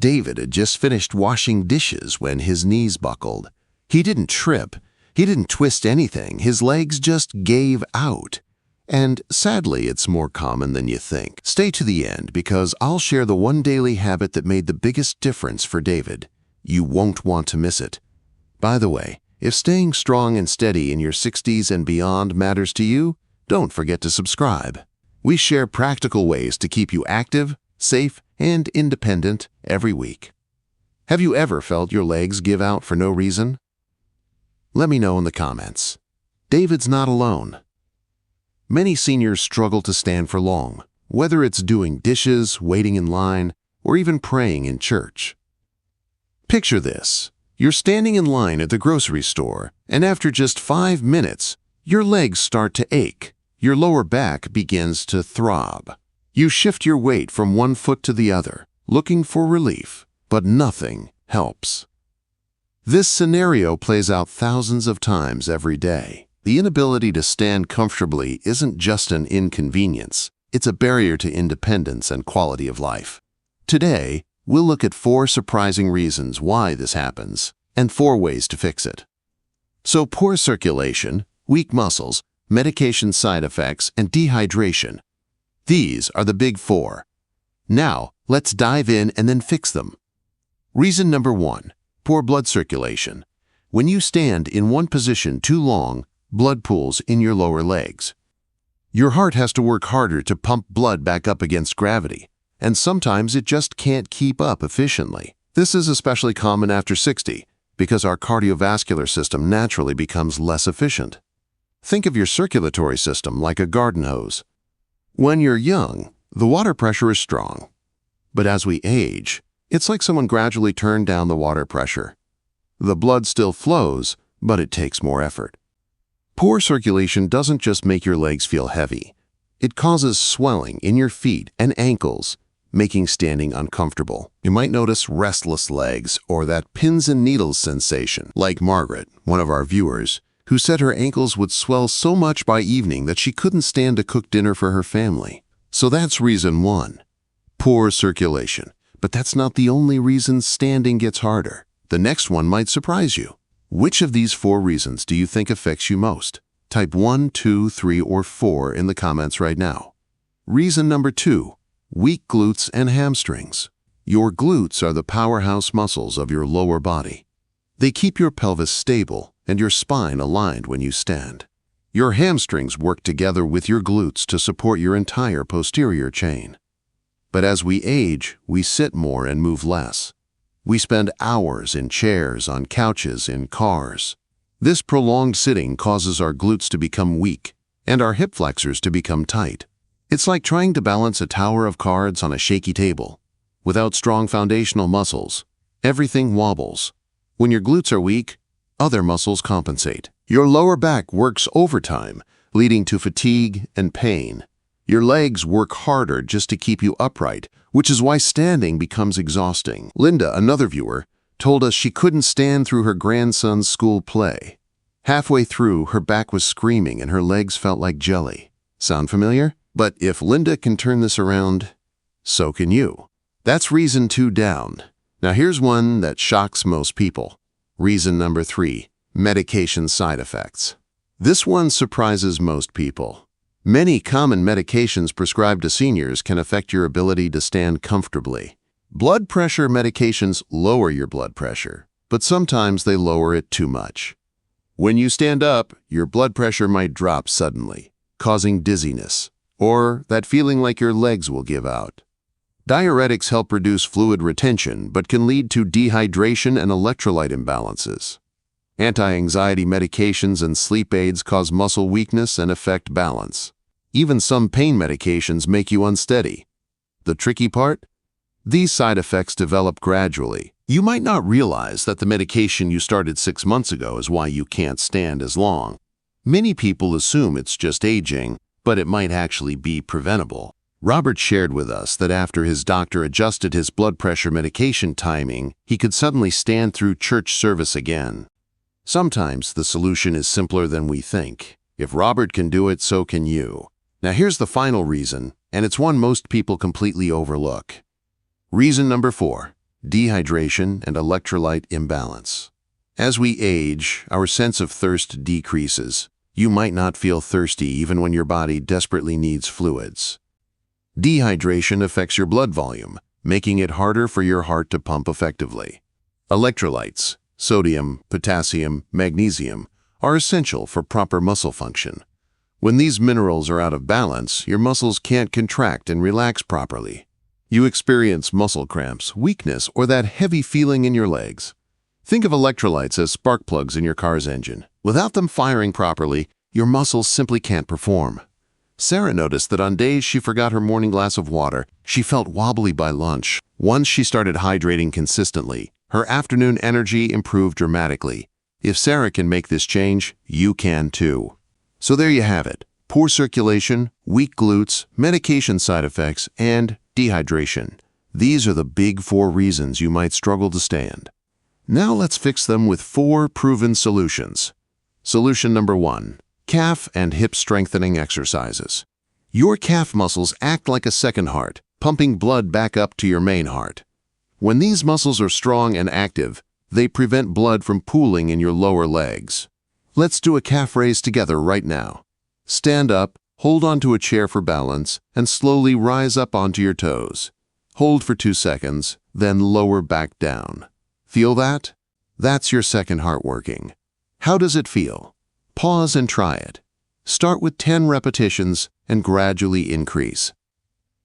David had just finished washing dishes when his knees buckled. He didn't trip. He didn't twist anything. His legs just gave out. And sadly, it's more common than you think. Stay to the end because I'll share the one daily habit that made the biggest difference for David. You won't want to miss it. By the way, if staying strong and steady in your 60s and beyond matters to you, don't forget to subscribe. We share practical ways to keep you active, safe, and independent every week. Have you ever felt your legs give out for no reason? Let me know in the comments. David's not alone. Many seniors struggle to stand for long, whether it's doing dishes, waiting in line, or even praying in church. Picture this. You're standing in line at the grocery store, and after just 5 minutes, your legs start to ache. Your lower back begins to throb. You shift your weight from one foot to the other, looking for relief, but nothing helps. This scenario plays out thousands of times every day. The inability to stand comfortably isn't just an inconvenience, it's a barrier to independence and quality of life. Today, we'll look at 4 surprising reasons why this happens and 4 ways to fix it. So poor circulation, weak muscles, medication side effects, and dehydration. These are the big 4. Now, let's dive in and then fix them. Reason number 1, poor blood circulation. When you stand in one position too long, blood pools in your lower legs. Your heart has to work harder to pump blood back up against gravity, and sometimes it just can't keep up efficiently. This is especially common after 60 because our cardiovascular system naturally becomes less efficient. Think of your circulatory system like a garden hose. When you're young, the water pressure is strong. But as we age, it's like someone gradually turned down the water pressure. The blood still flows, but it takes more effort. Poor circulation doesn't just make your legs feel heavy. It causes swelling in your feet and ankles, making standing uncomfortable. You might notice restless legs or that pins and needles sensation, like Margaret, one of our viewers, who said her ankles would swell so much by evening that she couldn't stand to cook dinner for her family. So that's reason 1, poor circulation. But that's not the only reason standing gets harder. The next one might surprise you. Which of these 4 reasons do you think affects you most? Type 1, 2, 3, or 4 in the comments right now. Reason number 2, weak glutes and hamstrings. Your glutes are the powerhouse muscles of your lower body. They keep your pelvis stable and your spine aligned when you stand. Your hamstrings work together with your glutes to support your entire posterior chain. But as we age, we sit more and move less. We spend hours in chairs, on couches, in cars. This prolonged sitting causes our glutes to become weak and our hip flexors to become tight. It's like trying to balance a tower of cards on a shaky table. Without strong foundational muscles, everything wobbles. When your glutes are weak, other muscles compensate. Your lower back works overtime, leading to fatigue and pain. Your legs work harder just to keep you upright, which is why standing becomes exhausting. Linda, another viewer, told us she couldn't stand through her grandson's school play. Halfway through, her back was screaming and her legs felt like jelly. Sound familiar? But if Linda can turn this around, so can you. That's reason 2 down. Now here's one that shocks most people. Reason number 3, medication side effects. This one surprises most people. Many common medications prescribed to seniors can affect your ability to stand comfortably. Blood pressure medications lower your blood pressure, but sometimes they lower it too much. When you stand up, your blood pressure might drop suddenly, causing dizziness, or that feeling like your legs will give out. Diuretics help reduce fluid retention, but can lead to dehydration and electrolyte imbalances. Anti-anxiety medications and sleep aids cause muscle weakness and affect balance. Even some pain medications make you unsteady. The tricky part? These side effects develop gradually. You might not realize that the medication you started 6 months ago is why you can't stand as long. Many people assume it's just aging, but it might actually be preventable. Robert shared with us that after his doctor adjusted his blood pressure medication timing, he could suddenly stand through church service again. Sometimes the solution is simpler than we think. If Robert can do it, so can you. Now here's the final reason, and it's one most people completely overlook. Reason number 4, dehydration, and electrolyte imbalance. As we age, our sense of thirst decreases. You might not feel thirsty even when your body desperately needs fluids. Dehydration affects your blood volume, making it harder for your heart to pump effectively. Electrolytes, sodium, potassium, magnesium, are essential for proper muscle function. When these minerals are out of balance, your muscles can't contract and relax properly. You experience muscle cramps, weakness, or that heavy feeling in your legs. Think of electrolytes as spark plugs in your car's engine. Without them firing properly, your muscles simply can't perform. Sarah noticed that on days she forgot her morning glass of water, she felt wobbly by lunch. Once she started hydrating consistently, her afternoon energy improved dramatically. If Sarah can make this change, you can too. So there you have it. Poor circulation, weak glutes, medication side effects, and dehydration. These are the big 4 reasons you might struggle to stand. Now let's fix them with 4 proven solutions. Solution number 1. Calf and hip strengthening exercises. Your calf muscles act like a second heart, pumping blood back up to your main heart. When these muscles are strong and active, they prevent blood from pooling in your lower legs. Let's do a calf raise together right now. Stand up, hold onto a chair for balance, and slowly rise up onto your toes. Hold for 2 seconds, then lower back down. Feel that? That's your second heart working. How does it feel? Pause and try it. Start with 10 repetitions and gradually increase.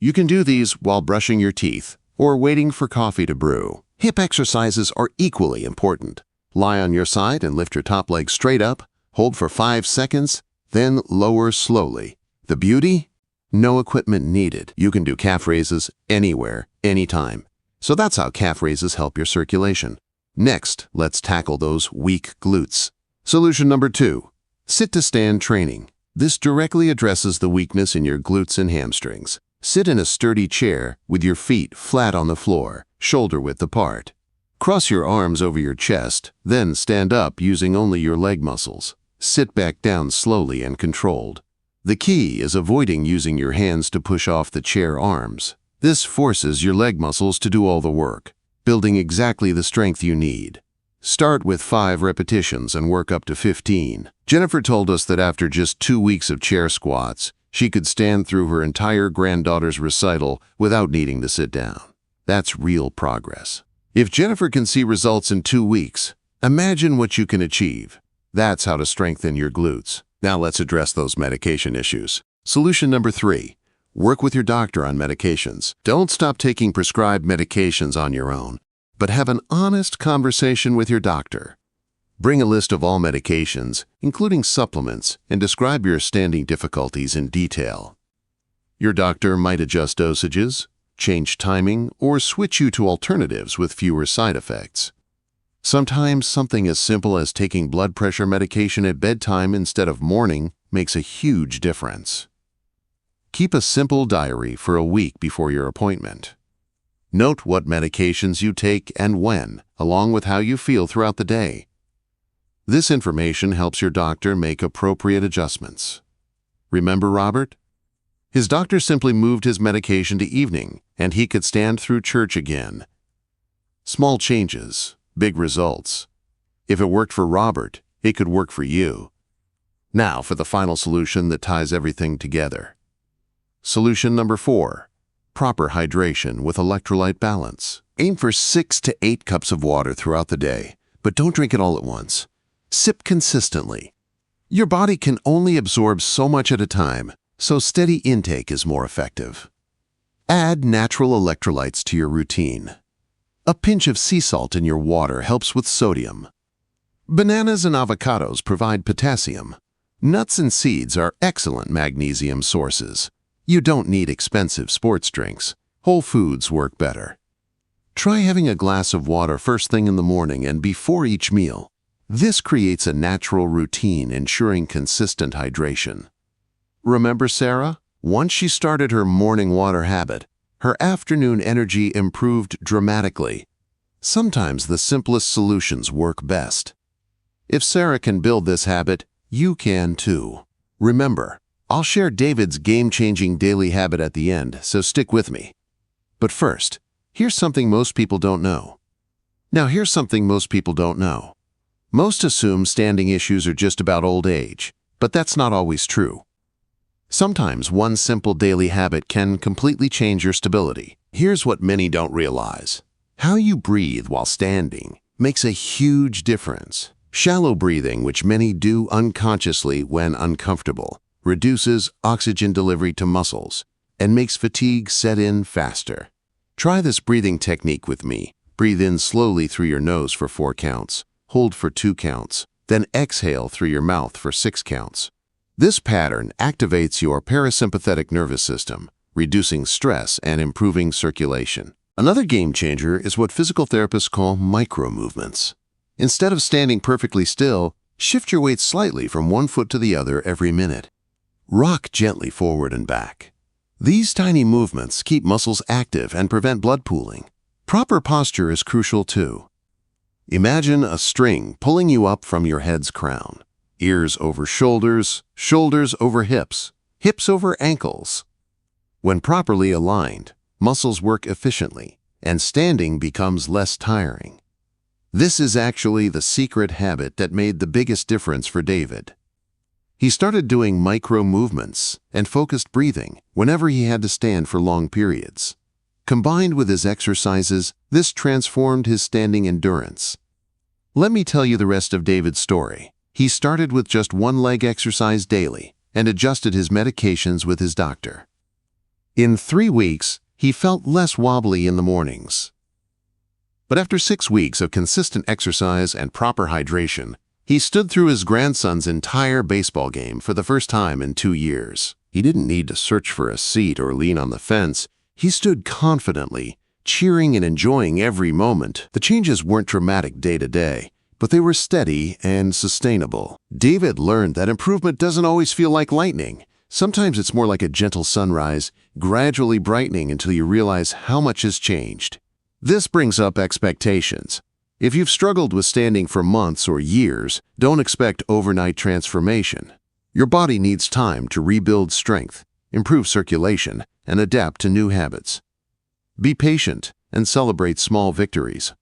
You can do these while brushing your teeth or waiting for coffee to brew. Hip exercises are equally important. Lie on your side and lift your top leg straight up, hold for 5 seconds, then lower slowly. The beauty? No equipment needed. You can do calf raises anywhere, anytime. So that's how calf raises help your circulation. Next, let's tackle those weak glutes. Solution number 2. Sit-to-stand training. This directly addresses the weakness in your glutes and hamstrings. Sit in a sturdy chair with your feet flat on the floor, shoulder-width apart. Cross your arms over your chest, then stand up using only your leg muscles. Sit back down slowly and controlled. The key is avoiding using your hands to push off the chair arms. This forces your leg muscles to do all the work, building exactly the strength you need. Start with 5 repetitions and work up to 15. Jennifer told us that after just 2 weeks of chair squats, she could stand through her entire granddaughter's recital without needing to sit down. That's real progress. If Jennifer can see results in 2 weeks, imagine what you can achieve. That's how to strengthen your glutes. Now let's address those medication issues. Solution number 3. Work with your doctor on medications. Don't stop taking prescribed medications on your own, but have an honest conversation with your doctor. Bring a list of all medications, including supplements, and describe your standing difficulties in detail. Your doctor might adjust dosages, change timing, or switch you to alternatives with fewer side effects. Sometimes something as simple as taking blood pressure medication at bedtime instead of morning makes a huge difference. Keep a simple diary for a week before your appointment. Note what medications you take and when, along with how you feel throughout the day. This information helps your doctor make appropriate adjustments. Remember Robert? His doctor simply moved his medication to evening, and he could stand through church again. Small changes, big results. If it worked for Robert, it could work for you. Now for the final solution that ties everything together. Solution number 4. Proper hydration with electrolyte balance. Aim for 6 to 8 cups of water throughout the day, but don't drink it all at once. Sip consistently. Your body can only absorb so much at a time, so steady intake is more effective. Add natural electrolytes to your routine. A pinch of sea salt in your water helps with sodium. Bananas and avocados provide potassium. Nuts and seeds are excellent magnesium sources. You don't need expensive sports drinks. Whole foods work better. Try having a glass of water first thing in the morning and before each meal. This creates a natural routine ensuring consistent hydration. Remember Sarah? Once she started her morning water habit, her afternoon energy improved dramatically. Sometimes the simplest solutions work best. If Sarah can build this habit, you can too. Remember, I'll share David's game-changing daily habit at the end, so stick with me. But first, Here's something most people don't know. Most assume standing issues are just about old age, but that's not always true. Sometimes one simple daily habit can completely change your stability. Here's what many don't realize. How you breathe while standing makes a huge difference. Shallow breathing, which many do unconsciously when uncomfortable, reduces oxygen delivery to muscles and makes fatigue set in faster. Try this breathing technique with me. Breathe in slowly through your nose for 4 counts, hold for 2 counts, then exhale through your mouth for 6 counts. This pattern activates your parasympathetic nervous system, reducing stress and improving circulation. Another game changer is what physical therapists call micro-movements. Instead of standing perfectly still, shift your weight slightly from one foot to the other every minute. Rock gently forward and back. These tiny movements keep muscles active and prevent blood pooling. Proper posture is crucial too. Imagine a string pulling you up from your head's crown. Ears over shoulders, shoulders over hips, hips over ankles. When properly aligned, muscles work efficiently, and standing becomes less tiring. This is actually the secret habit that made the biggest difference for David. He started doing micro-movements and focused breathing whenever he had to stand for long periods. Combined with his exercises, this transformed his standing endurance. Let me tell you the rest of David's story. He started with just one leg exercise daily and adjusted his medications with his doctor. In 3 weeks, he felt less wobbly in the mornings. But after 6 weeks of consistent exercise and proper hydration, he stood through his grandson's entire baseball game for the first time in 2 years. He didn't need to search for a seat or lean on the fence. He stood confidently, cheering and enjoying every moment. The changes weren't dramatic day to day, but they were steady and sustainable. David learned that improvement doesn't always feel like lightning. Sometimes it's more like a gentle sunrise, gradually brightening until you realize how much has changed. This brings up expectations. If you've struggled with standing for months or years, don't expect overnight transformation. Your body needs time to rebuild strength, improve circulation, and adapt to new habits. Be patient and celebrate small victories.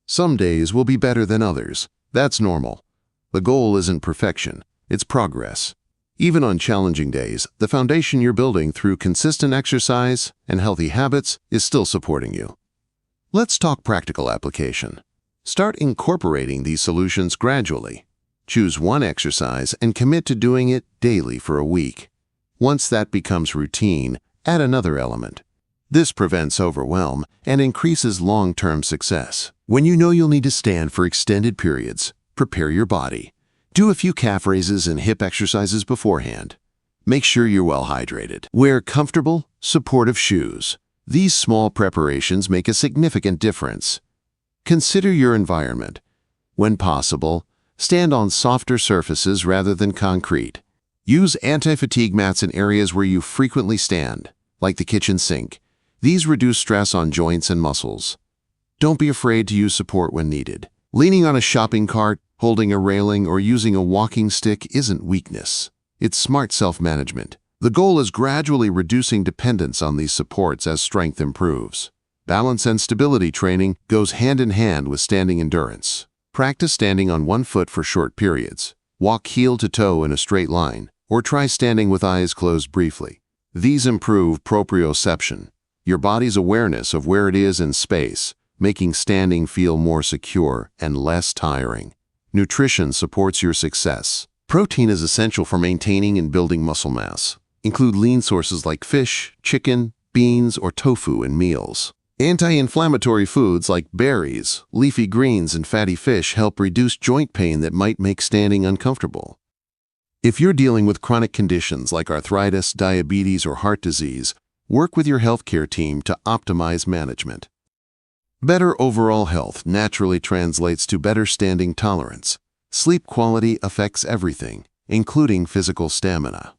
Some days will be better than others. That's normal. The goal isn't perfection, it's progress. Even on challenging days, the foundation you're building through consistent exercise and healthy habits is still supporting you. Let's talk practical application. Start incorporating these solutions gradually. Choose one exercise and commit to doing it daily for a week. Once that becomes routine, add another element. This prevents overwhelm and increases long-term success. When you know you'll need to stand for extended periods, prepare your body. Do a few calf raises and hip exercises beforehand. Make sure you're well hydrated. Wear comfortable, supportive shoes. These small preparations make a significant difference. Consider your environment. When possible, stand on softer surfaces rather than concrete. Use anti-fatigue mats in areas where you frequently stand, like the kitchen sink. These reduce stress on joints and muscles. Don't be afraid to use support when needed. Leaning on a shopping cart, holding a railing, or using a walking stick isn't weakness. It's smart self-management. The goal is gradually reducing dependence on these supports as strength improves. Balance and stability training goes hand in hand with standing endurance. Practice standing on one foot for short periods. Walk heel to toe in a straight line, or try standing with eyes closed briefly. These improve proprioception, your body's awareness of where it is in space, making standing feel more secure and less tiring. Nutrition supports your success. Protein is essential for maintaining and building muscle mass. Include lean sources like fish, chicken, beans, or tofu in meals. Anti-inflammatory foods like berries, leafy greens, and fatty fish help reduce joint pain that might make standing uncomfortable. If you're dealing with chronic conditions like arthritis, diabetes, or heart disease, work with your healthcare team to optimize management. Better overall health naturally translates to better standing tolerance. Sleep quality affects everything, including physical stamina.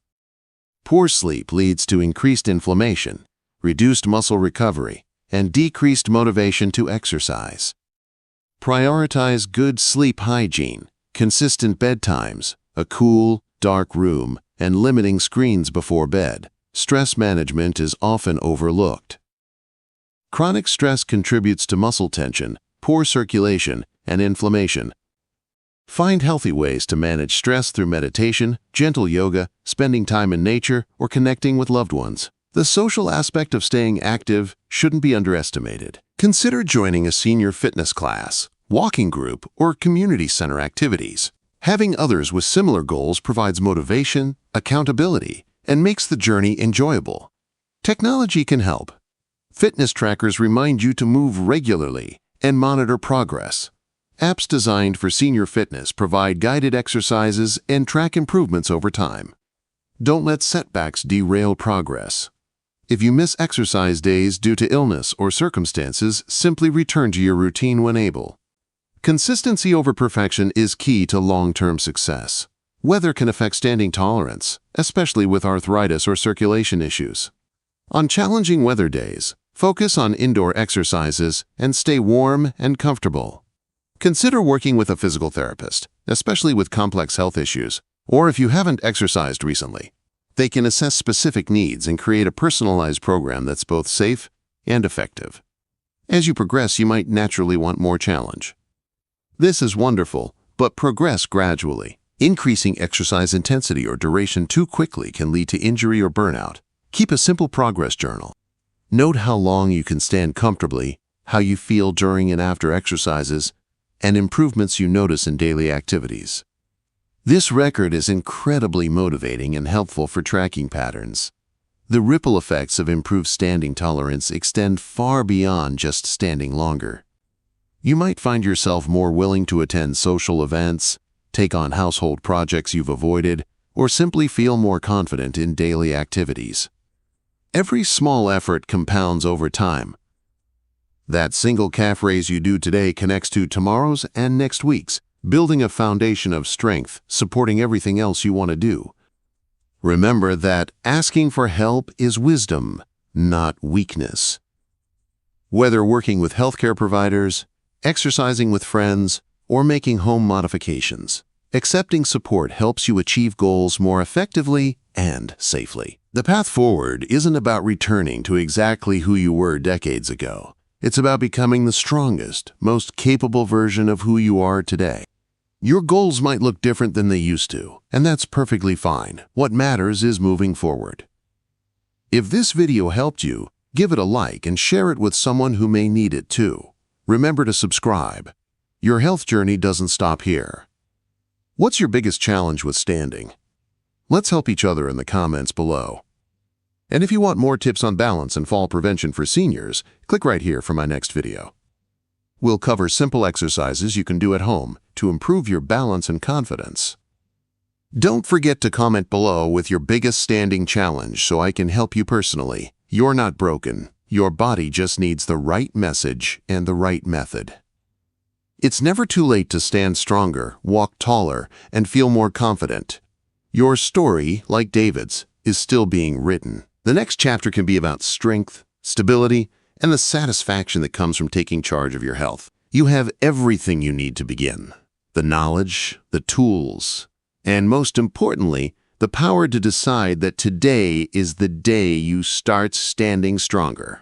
Poor sleep leads to increased inflammation, reduced muscle recovery, and decreased motivation to exercise. Prioritize good sleep hygiene, consistent bedtimes, a cool, dark room, and limiting screens before bed. Stress management is often overlooked. Chronic stress contributes to muscle tension, poor circulation, and inflammation. Find healthy ways to manage stress through meditation, gentle yoga, spending time in nature, or connecting with loved ones. The social aspect of staying active shouldn't be underestimated. Consider joining a senior fitness class, walking group, or community center activities. Having others with similar goals provides motivation, accountability, and makes the journey enjoyable. Technology can help. Fitness trackers remind you to move regularly and monitor progress. Apps designed for senior fitness provide guided exercises and track improvements over time. Don't let setbacks derail progress. If you miss exercise days due to illness or circumstances, simply return to your routine when able. Consistency over perfection is key to long-term success. Weather can affect standing tolerance, especially with arthritis or circulation issues. On challenging weather days, focus on indoor exercises and stay warm and comfortable. Consider working with a physical therapist, especially with complex health issues, or if you haven't exercised recently. They can assess specific needs and create a personalized program that's both safe and effective. As you progress, you might naturally want more challenge. This is wonderful, but progress gradually. Increasing exercise intensity or duration too quickly can lead to injury or burnout. Keep a simple progress journal. Note how long you can stand comfortably, how you feel during and after exercises, and improvements you notice in daily activities. This record is incredibly motivating and helpful for tracking patterns. The ripple effects of improved standing tolerance extend far beyond just standing longer. You might find yourself more willing to attend social events, take on household projects you've avoided, or simply feel more confident in daily activities. Every small effort compounds over time. That single calf raise you do today connects to tomorrow's and next week's, building a foundation of strength, supporting everything else you want to do. Remember that asking for help is wisdom, not weakness. Whether working with healthcare providers, exercising with friends, or making home modifications, accepting support helps you achieve goals more effectively and safely. The path forward isn't about returning to exactly who you were decades ago. It's about becoming the strongest, most capable version of who you are today. Your goals might look different than they used to, and that's perfectly fine. What matters is moving forward. If this video helped you, give it a like and share it with someone who may need it too. Remember to subscribe. Your health journey doesn't stop here. What's your biggest challenge with standing? Let's help each other in the comments below. And if you want more tips on balance and fall prevention for seniors, click right here for my next video. We'll cover simple exercises you can do at home to improve your balance and confidence. Don't forget to comment below with your biggest standing challenge so I can help you personally. You're not broken. Your body just needs the right message and the right method. It's never too late to stand stronger, walk taller, and feel more confident. Your story, like David's, is still being written. The next chapter can be about strength, stability, and the satisfaction that comes from taking charge of your health. You have everything you need to begin. The knowledge, the tools, and most importantly, the power to decide that today is the day you start standing stronger.